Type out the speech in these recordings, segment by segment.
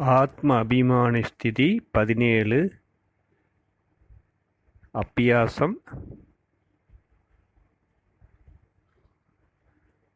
ஆத்ம அபிமான ஸ்திதி 17 அப்பியாசம்.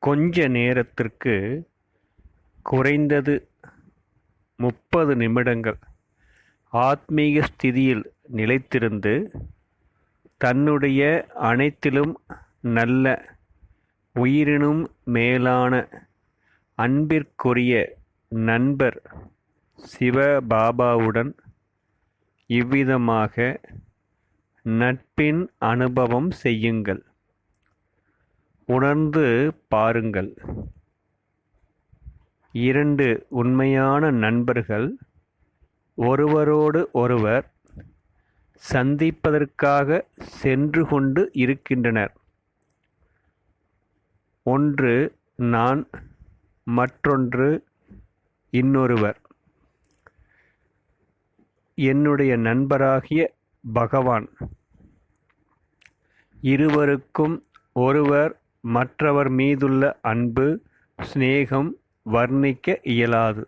கொஞ்ச நேரத்திற்கு குறைந்தது 30 நிமிடங்கள் ஆத்மீக ஸ்திதியில் நிலைத்திருந்து தன்னுடைய அனைத்திலும் நல்ல உயிரினும் மேலான அன்பிற்குரிய நண்பர் சிவபாபாவுடன் இவ்விதமாக நட்பின் அனுபவம் செய்யுங்கள். உணர்ந்து பாருங்கள். 2 உண்மையான நண்பர்கள் ஒருவரோடு ஒருவர் சந்திப்பதற்காக சென்று கொண்டு இருக்கின்றனர். ஒன்று நான், மற்றொன்று இன்னொருவர். என்னுடைய நண்பராகிய பகவான். இருவருக்கும் ஒருவர் மற்றவர் மீதுள்ள அன்பு, சிநேகம் வர்ணிக்க இயலாது.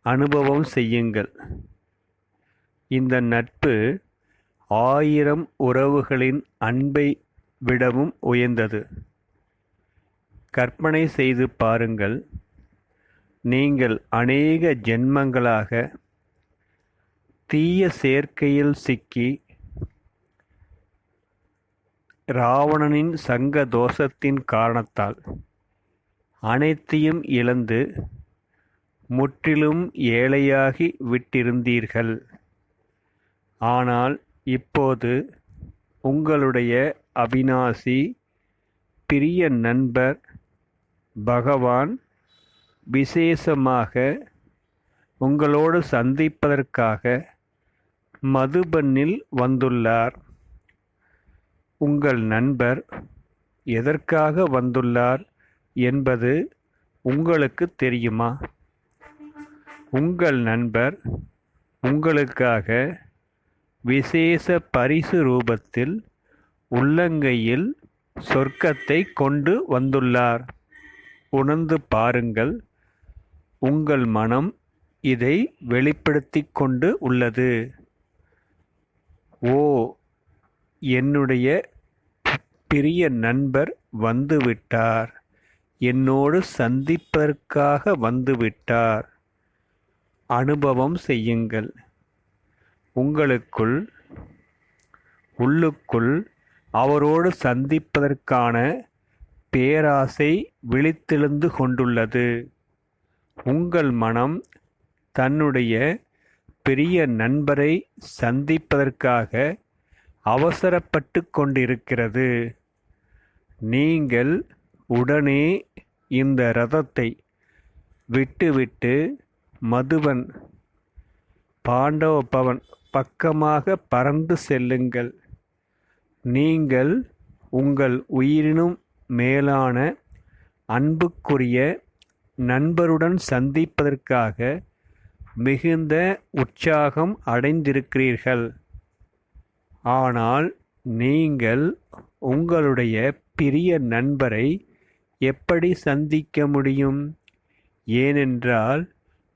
அனுபவம் செய்யுங்கள். இந்த நட்பு 1000 உறவுகளின் அன்பை விடவும் உயர்ந்தது. கற்பனை செய்து பாருங்கள். நீங்கள் அநேக ஜென்மங்களாக தீய சேர்க்கையில் சிக்கி ராவணனின் சங்க தோஷத்தின் காரணத்தால் அனைத்தையும் இழந்து முற்றிலும் ஏழையாகி விட்டிருந்தீர்கள். ஆனால் இப்போது உங்களுடைய அவிநாசி பிரிய நண்பர் பகவான் விசேஷமாக உங்களோடு சந்திப்பதற்காக மதுபனில் வந்துள்ளார். உங்கள் நண்பர் எதற்காக வந்துள்ளார் என்பது உங்களுக்கு தெரியுமா? உங்கள் நண்பர் உங்களுக்காக விசேஷ பரிசு ரூபத்தில் உள்ளங்கையில் சொர்க்கத்தை கொண்டு வந்துள்ளார். உணர்ந்து பாருங்கள். உங்கள் மனம் இதை வெளிப்படுத்தி கொண்டு உள்ளது. ஓ, என்னுடைய பிரிய நண்பர் வந்துவிட்டார், என்னோடு சந்திப்பதற்காக வந்துவிட்டார். அனுபவம் செய்யுங்கள். உள்ளுக்குள் அவரோடு சந்திப்பதற்கான பேராசை விழித்தெழுந்து கொண்டுள்ளது. உங்கள் மனம் தன்னுடைய பெரிய நண்பரை சந்திப்பதற்காக அவசரப்பட்டு கொண்டிருக்கிறது. நீங்கள் உடனே இந்த ரதத்தை விட்டுவிட்டு மதுபன் பாண்டவ பவன் பக்கமாக பறந்து செல்லுங்கள். நீங்கள் உங்கள் உயிரினும் மேலான அன்புக்குரிய நண்பருடன் சந்திப்பதற்காக மிகுந்த உற்சாகம் அடைந்திருக்கிறீர்கள். ஆனால் நீங்கள் உங்களுடைய பிரிய நண்பரை எப்படி சந்திக்க முடியும்? ஏனென்றால்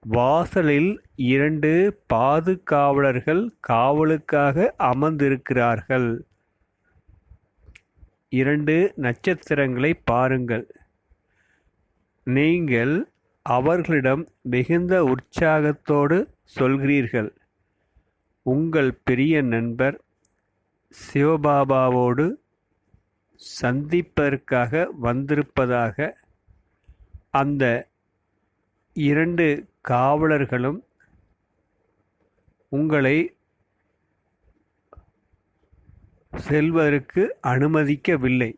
வாசலில் 2 பாதுகாவலர்கள் காவலுக்காக அமர்ந்திருக்கிறார்கள். 2 நட்சத்திரங்களை பாருங்கள். நீங்கள் அவர்களிடம் மிகுந்த உற்சாகத்தோடு சொல்கிறீர்கள், உங்கள் பெரிய நண்பர் சிவபாபாவோடு சந்திப்பதற்காக வந்திருப்பதாக. அந்த 2 காவலர்களும் உங்களை செல்வதற்கு அனுமதிக்கவில்லை.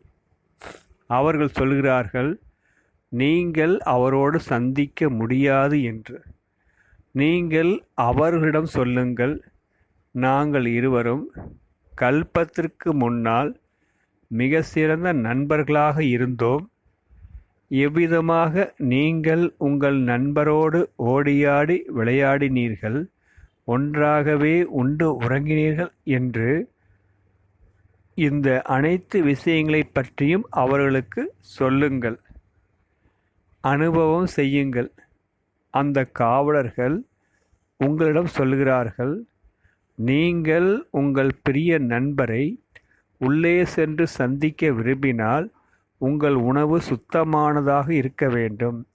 அவர்கள் சொல்கிறார்கள், நீங்கள் அவரோடு சந்திக்க முடியாது என்று. நீங்கள் அவர்களிடம் சொல்லுங்கள், நாங்கள் இருவரும் கல்பத்திற்கு முன்னால் மிக சிறந்த நண்பர்களாக இருந்தோம். எவ்விதமாக நீங்கள் உங்கள் நண்பரோடு ஓடியாடி விளையாடினீர்கள், ஒன்றாகவே உண்டு உறங்கினீர்கள் என்று இந்த அனைத்து விஷயங்களை பற்றியும் அவர்களுக்கு சொல்லுங்கள். அனுபவம் செய்யுங்கள். அந்த காவலர்கள் உங்களிடம் சொல்கிறார்கள், நீங்கள் உங்கள் பிரிய நண்பரை உள்ளே சென்று சந்திக்க விரும்பினால் உங்கள் உணவு சுத்தமானதாக இருக்க வேண்டும்.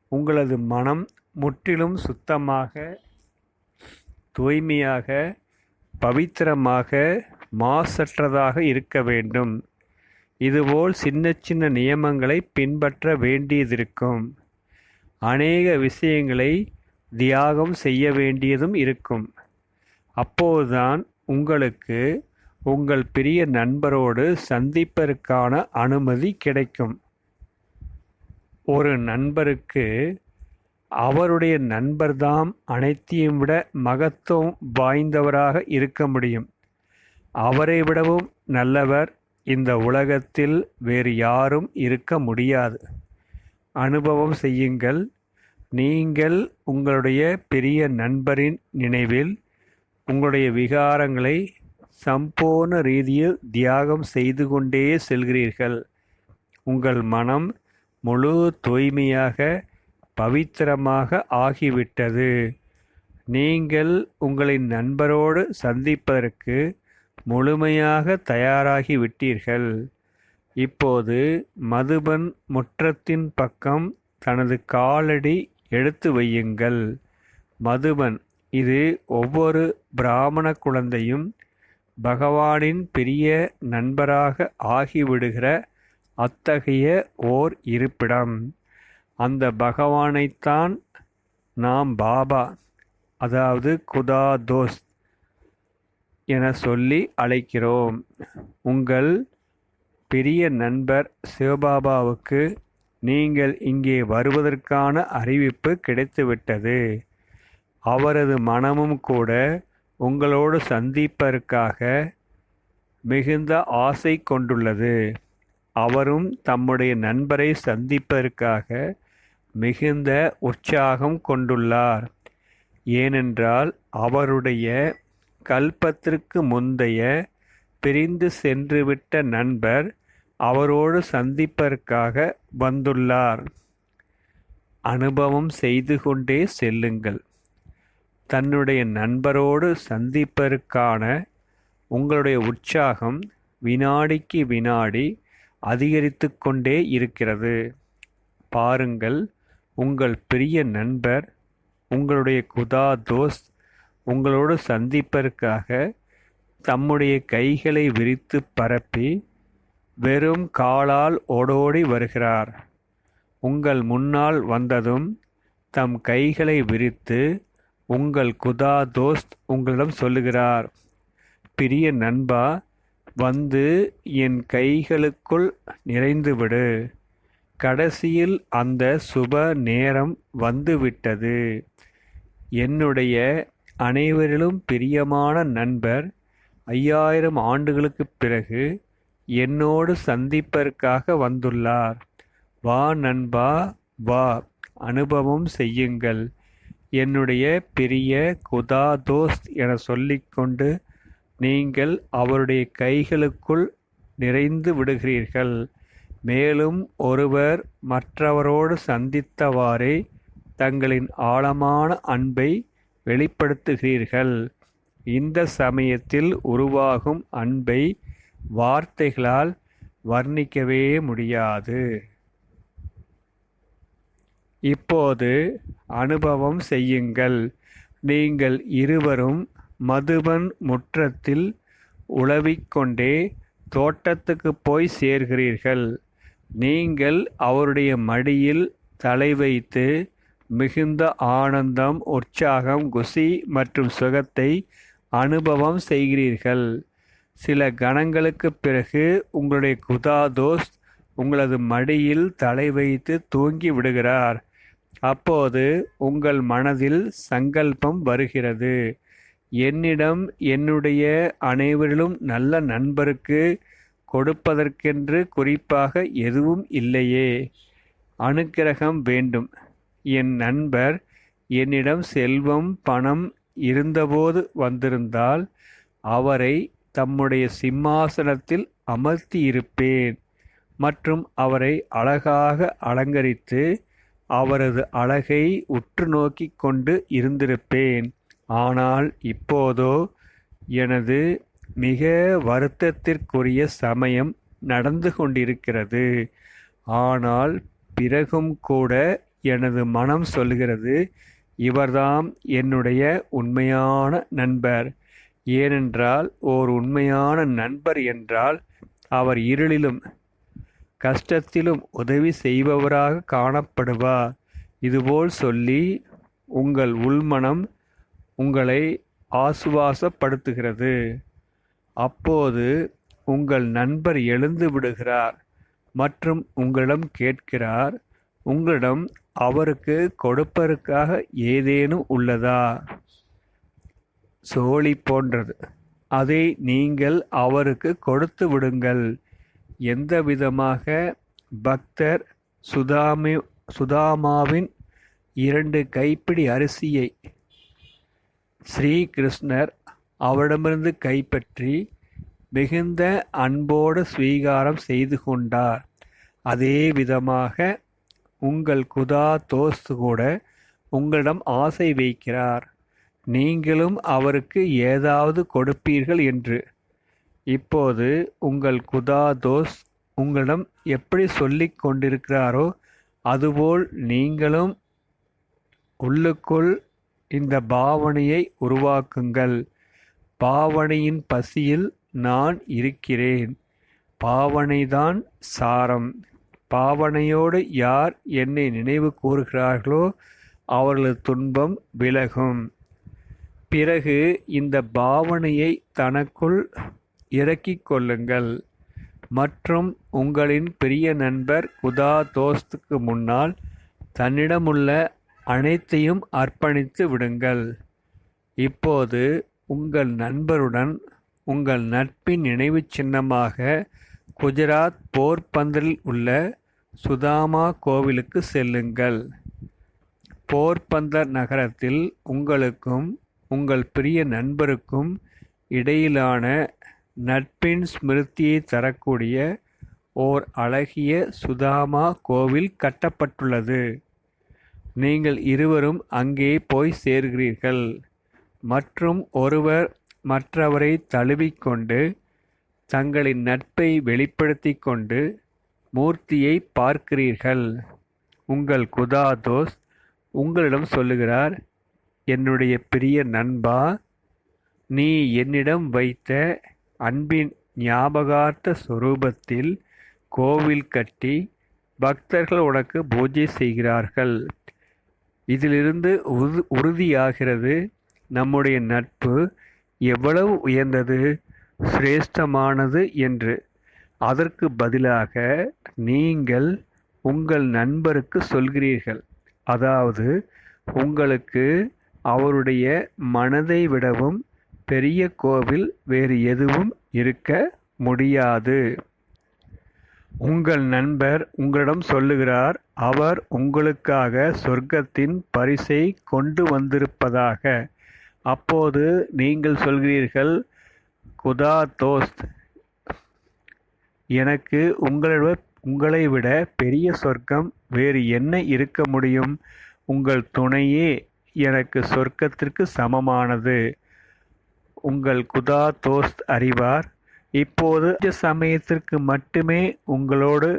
உங்களது மனம் முற்றிலும் சுத்தமாக, தூய்மையாக, பவித்திரமாக, மாசற்றதாக இருக்க வேண்டும். இதுபோல் சின்ன சின்ன நியமங்களை பின்பற்ற வேண்டியதிருக்கும். அநேக விஷயங்களை தியாகம் செய்ய வேண்டியதும் இருக்கும். அப்போதுதான் உங்களுக்கு உங்கள் பிரிய நண்பரோடு சந்திப்பதற்கான அனுமதி கிடைக்கும். ஒரு நண்பருக்கு அவருடைய நண்பர்தாம் அனைத்தையும் விட மகத்துவம் வாய்ந்தவராக இருக்க முடியும். அவரை விடவும் நல்லவர் இந்த உலகத்தில் வேறு யாரும் இருக்க முடியாது. அனுபவம் செய்யுங்கள். நீங்கள் உங்களுடைய பெரிய நண்பரின் நினைவில் உங்களுடைய விகாரங்களை சம்பூர்ண ரீதியில் தியாகம் செய்து கொண்டே செல்கிறீர்கள். உங்கள் மனம் முழு தூய்மையாக, பவித்திரமாக ஆகிவிட்டது. நீங்கள் உங்களின் நண்பரோடு சந்திப்பதற்கு முழுமையாக தயாராகிவிட்டீர்கள். இப்போது மதுபன் முற்றத்தின் பக்கம் தனது காலடி எடுத்து வையுங்கள். மதுபன், இது ஒவ்வொரு பிராமண குழந்தையும் பகவானின் பெரிய நண்பராக ஆகிவிடுகிற அத்தகைய ஓர் இருப்பிடம். அந்த பகவானைத்தான் நாம் பாபா, அதாவது குதா தோஸ்த் என சொல்லி அழைக்கிறோம். உங்கள் பெரிய நண்பர் சிவபாபாவுக்கு நீங்கள் இங்கே வருவதற்கான அறிவிப்பு கிடைத்துவிட்டது. அவரது மனமும் கூட உங்களோடு சந்திப்பதற்காக மிகுந்த ஆசை கொண்டுள்ளது. அவரும் தம்முடைய நண்பரை சந்திப்பதற்காக மிகுந்த உற்சாகம் கொண்டுள்ளார். ஏனென்றால் அவருடைய கல்பத்திற்கு முந்தைய பிரிந்து சென்றுவிட்ட நண்பர் அவரோடு சந்திப்பதற்காக வந்துள்ளார். அனுபவம் செய்து கொண்டே செல்லுங்கள். தன்னுடைய நண்பரோடு சந்திப்பதற்கான உங்களுடைய உற்சாகம் வினாடிக்கு வினாடி அதிகரித்து கொண்டே இருக்கிறது. பாருங்கள், உங்கள் பெரிய நண்பர், உங்களுடைய குதா தோஸ்த் உங்களோடு சந்திப்பதற்காக தம்முடைய கைகளை விரித்து பரப்பி வெறும் காலால் ஓடோடி வருகிறார். உங்கள் முன்னால் வந்ததும் தம் கைகளை விரித்து உங்கள் குதா தோஸ்த் உங்களிடம் சொல்லுகிறார், பிரிய நண்பா, வந்து என் கைகளுக்குள் நிறைந்துவிடு. கடைசியில் அந்த சுப நேரம் வந்துவிட்டது. என்னுடைய அனைவரிலும் பிரியமான நண்பர் 5000 ஆண்டுகளுக்குப் பிறகு என்னோடு சந்திப்பதற்காக வந்துள்ளார். வா நண்பா, வா, அனுபவம் செய்யுங்கள். என்னுடைய பெரிய குதா தோஸ்த் என சொல்லிக்கொண்டு நீங்கள் அவருடைய கைகளுக்குள் நிறைந்து விடுகிறீர்கள். மேலும் ஒருவர் மற்றவரோடு சந்தித்தவாறே தங்களின் ஆழமான அன்பை வெளிப்படுத்துகிறீர்கள். இந்த சமயத்தில் உருவாகும் அன்பை வார்த்தைகளால் வர்ணிக்கவே முடியாது. இப்போது அனுபவம் செய்யுங்கள். நீங்கள் இருவரும் மதுபன் முற்றத்தில் உலவிக்கொண்டே தோட்டத்துக்கு போய் சேர்கிறீர்கள். நீங்கள் அவருடைய மடியில் தலை வைத்து மிகுந்த ஆனந்தம், உற்சாகம், குஷி மற்றும் சுகத்தை அனுபவம் செய்கிறீர்கள். சில கணங்களுக்குப் பிறகு உங்களுடைய குதா தோஸ்த் உங்களது மடியில் தலை வைத்து தூங்கி விடுகிறார். அப்போது உங்கள் மனதில் சங்கல்பம் வருகிறது, என்னிடம் என்னுடைய அனைவரிலும் நல்ல நண்பருக்கு கொடுப்பதற்கென்று குறிப்பாக எதுவும் இல்லையே. அனுக்கிரகம் வேண்டும். என் நண்பர் என்னிடம் செல்வம், பணம் இருந்தபோது வந்திருந்தால் அவரை தம்முடைய சிம்மாசனத்தில் அமர்த்தியிருப்பேன் மற்றும் அவரை அழகாக அலங்கரித்து அவரது அழகை உற்று நோக்கிக் கொண்டு இருந்திருப்பேன். ஆனால் இப்போதோ எனது மிக வருத்தத்திற்குரிய சமயம் நடந்து கொண்டிருக்கிறது. ஆனால் பிறகும் கூட எனது மனம் சொல்கிறது, இவர்தாம் என்னுடைய உண்மையான நண்பர். ஏனென்றால் ஓர் உண்மையான நண்பர் என்றால் அவர் இருளிலும் கஷ்டத்திலும் உதவி செய்பவராக காணப்படுவார். இதுபோல் சொல்லி உங்கள் உள்மனம் உங்களை ஆசுவாசப்படுத்துகிறது. அப்போது உங்கள் நண்பர் எழுந்து விடுகிறார் மற்றும் உங்களிடம் கேட்கிறார், உங்களிடம் அவருக்கு கொடுப்பதற்காக ஏதேனும் உள்ளதா? சோழி போன்றது. அதை நீங்கள் அவருக்கு கொடுத்து விடுங்கள். எந்த விதமாக? பக்தர் சுதாமாவின் 2 கைப்பிடி அரிசியை ஸ்ரீகிருஷ்ணர் அவரிடமிருந்து கைப்பற்றி மிகுந்த அன்போடு ஸ்வீகாரம் செய்து கொண்டார். அதே விதமாக உங்கள் குதா தோஸ்த் கூட உங்களிடம் ஆசை வைக்கிறார், நீங்களும் அவருக்கு ஏதாவது கொடுப்பீர்கள் என்று. இப்போது உங்கள் குதா தோஸ்த் உங்களிடம் எப்படி சொல்லிக் கொண்டிருக்கிறாரோ அதுபோல் நீங்களும் உள்ளுக்குள் இந்த பாவனையை உருவாக்குங்கள். பாவனையின் பசியில் நான் இருக்கிறேன். பாவனைதான் சாரம். பாவனையோடு யார் என்னை நினைவு கூறுகிறார்களோ அவர்களது துன்பம் விலகும். பிறகு இந்த பாவனையை தனக்குள் இறக்கிக் கொள்ளுங்கள் மற்றும் உங்களின் பிரிய நண்பர் குதா தோஸ்துக்கு முன்னால் தன்னிடமுள்ள அனைத்தையும் அர்ப்பணித்து விடுங்கள். இப்போது உங்கள் நண்பருடன் உங்கள் நட்பின் நினைவு சின்னமாக குஜராத் போர்பந்தரில் உள்ள சுதாமா கோவிலுக்கு செல்லுங்கள். போர்பந்தர் நகரத்தில் உங்களுக்கும் உங்கள் பிரிய நண்பருக்கும் இடையிலான நட்பின் ஸ்மிருதியை தரக்கூடிய ஓர் அழகிய சுதாமா கோவில் கட்டப்பட்டுள்ளது. நீங்கள் இருவரும் அங்கே போய் சேர்கிறீர்கள் மற்றும் ஒருவர் மற்றவரை தழுவிக்கொண்டு தங்களின் நட்பை வெளிப்படுத்தி கொண்டு மூர்த்தியை பார்க்கிறீர்கள். உங்கள் குதா தோஸ்த் உங்களிடம் சொல்லுகிறார், என்னுடைய பிரிய நண்பா, நீ என்னிடம் வைத்த அன்பின் ஞாபகார்த்த சொரூபத்தில் கோவில் கட்டி பக்தர்கள் உனக்கு பூஜை செய்கிறார்கள். இதிலிருந்து உறுதியாகிறது நம்முடைய நட்பு எவ்வளவு உயர்ந்தது, சிரேஷ்டமானது என்று. அதற்கு பதிலாக நீங்கள் உங்கள் நண்பருக்கு சொல்கிறீர்கள், அதாவது உங்களுக்கு அவருடைய மனதை விடவும் பெரிய கோவில் வேறு எதுவும் இருக்க முடியாது. உங்கள் நண்பர் உங்களிடம் சொல்லுகிறார், அவர் உங்களுக்காக சொர்க்கத்தின் பரிசை கொண்டு வந்திருப்பதாக. அப்போது நீங்கள் சொல்கிறீர்கள், குதா தோஸ்த், எனக்கு உங்களை விட பெரிய சொர்க்கம் வேறு என்ன இருக்க முடியும்? உங்கள் துணையே எனக்கு சொர்க்கத்திற்கு சமமானது. உங்கள் குதா தோஸ்த் அறிவார், இப்போது சமயத்திற்கு மட்டுமே உங்களோடு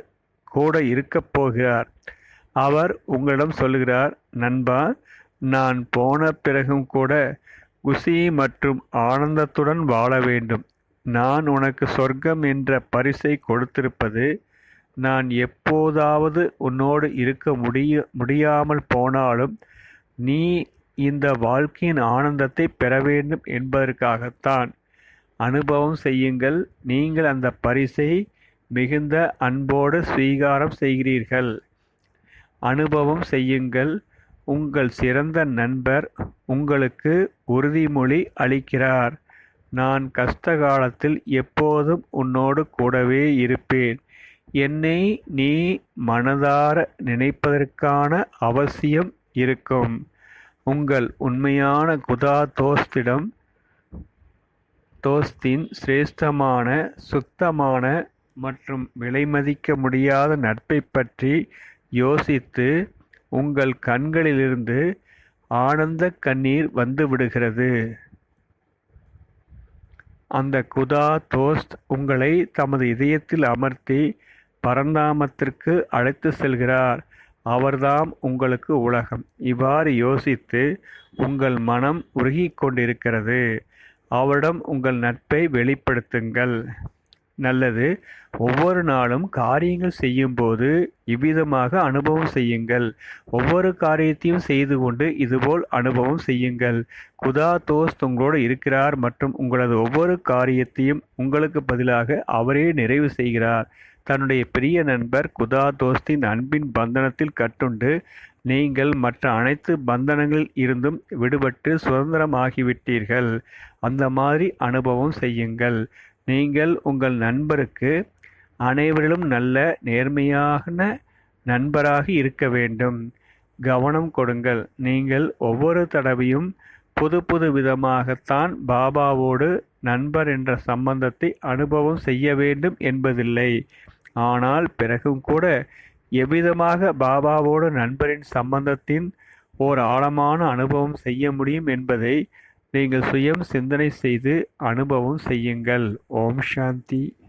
கூட இருக்கப் போகிறார். அவர் உங்களிடம் சொல்கிறார், நண்பா, நான் போன பிறகும் கூட குஷி மற்றும் ஆனந்தத்துடன் வாழ வேண்டும். நான் உனக்கு சொர்க்கம் என்ற பரிசை கொடுத்திருப்பது, நான் எப்போதாவது உன்னோடு இருக்க முடியாமல் போனாலும் நீ இந்த வாழ்க்கையின் ஆனந்தத்தை பெற வேண்டும் என்பதற்காகத்தான். அனுபவம் செய்யுங்கள். நீங்கள் அந்த பரிசை மிகுந்த அன்போடு ஸ்வீகாரம் செய்கிறீர்கள். அனுபவம் செய்யுங்கள். உங்கள் சிறந்த நண்பர் உங்களுக்கு உறுதிமொழி அளிக்கிறார், நான் கஷ்ட காலத்தில் எப்போதும் உன்னோடு கூடவே இருப்பேன். என்னை நீ மனதார நினைப்பதற்கான அவசியம் இருக்கும். உங்கள் உண்மையான குதா தோஸ்தின் சிரேஷ்டமான, சுத்தமான மற்றும் விலைமதிக்க முடியாத நட்பை பற்றி யோசித்து உங்கள் கண்களிலிருந்து ஆனந்த கண்ணீர் வந்து விடுகிறது. அந்த குதா தோஸ்த் உங்களை தமது இதயத்தில் அமர்த்தி பரந்தாமத்திற்கு அழைத்து செல்கிறார். அவர்தாம் உங்களுக்கு உலகம். இவ்வாறு யோசித்து உங்கள் மனம் உருகிக் கொண்டிருக்கிறது. அவரிடம் உங்கள் நட்பை வெளிப்படுத்துங்கள். நல்லது. ஒவ்வொரு நாளும் காரியங்கள் செய்யும்போது இவ்விதமாக அனுபவம் செய்யுங்கள். ஒவ்வொரு காரியத்தையும் செய்து கொண்டு இதுபோல் அனுபவம் செய்யுங்கள். குதா தோஸ்த் உங்களோடு இருக்கிறார் மற்றும் உங்களது ஒவ்வொரு காரியத்தையும் உங்களுக்கு பதிலாக அவரே நிறைவு செய்கிறார். தன்னுடைய பெரிய நண்பர் குதா தோஸ்தின் அன்பின் பந்தனத்தில் கட்டுண்டு நீங்கள் மற்ற அனைத்து பந்தனங்களில் இருந்தும் விடுபட்டு சுதந்திரமாகிவிட்டீர்கள். அந்த மாதிரி அனுபவம் செய்யுங்கள். நீங்கள் உங்கள் நண்பருக்கு அனைவரிலும் நல்ல நேர்மையான நண்பராக இருக்க வேண்டும். கவனம் கொடுங்கள். நீங்கள் ஒவ்வொரு தடவையும் புது புது விதமாகத்தான் பாபாவோடு நண்பர் என்ற சம்பந்தத்தை அனுபவம் செய்ய வேண்டும் என்பதில்லை. ஆனால் பிறகும் கூட எவ்விதமாக பாபாவோடு நண்பரின் சம்பந்தத்தின் ஓர் ஆழமான அனுபவம் செய்ய முடியும் என்பதை நீங்கள் சுயம் சிந்தனை செய்து அனுபவம் செய்யுங்கள். ஓம் சாந்தி.